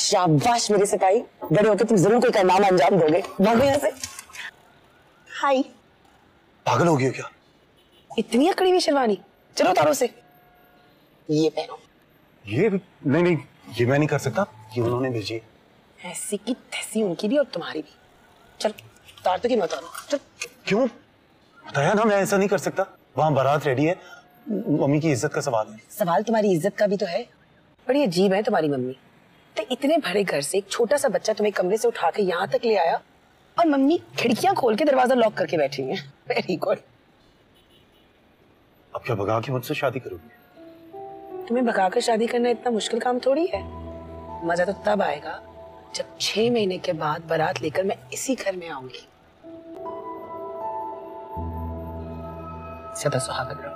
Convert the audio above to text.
शाबाश मेरे सिपाही, बड़े होकर तुम जरूर कोई कारनामा अंजाम दोगे। भागो यहाँ से। हाय। पागल हो गई हो क्या? इतनी अकड़ी हुई शेरवानी, चलो उतारो से। ये पहनो। ये नहीं नहीं, ये मैं नहीं कर सकता, ये उन्होंने भेजी है। ऐसी की तैसी उनकी भी और तुम्हारी भी। चल उतार तो कि मत उतारो, चल। क्यों? बताया ना मैं ऐसा नहीं कर सकता। वहां बारात रेडी है, मम्मी की इज्जत का सवाल है। सवाल तुम्हारी इज्जत का भी तो है। बड़ी अजीब है तुम्हारी मम्मी। तो इतने बड़े घर से एक छोटा सा बच्चा तुम्हें कमरे से उठा के यहाँ तक ले आया और मम्मी खिड़कियां खोल के दरवाजा लॉक करके बैठी हुई है। Very good. अब क्या भगा के मुझसे शादी करोगी? तुम्हें भगाकर शादी करना इतना मुश्किल काम थोड़ी है। मजा तो तब आएगा जब 6 महीने के बाद बारात लेकर मैं इसी घर में आऊंगी। सदा सुहागन रहो।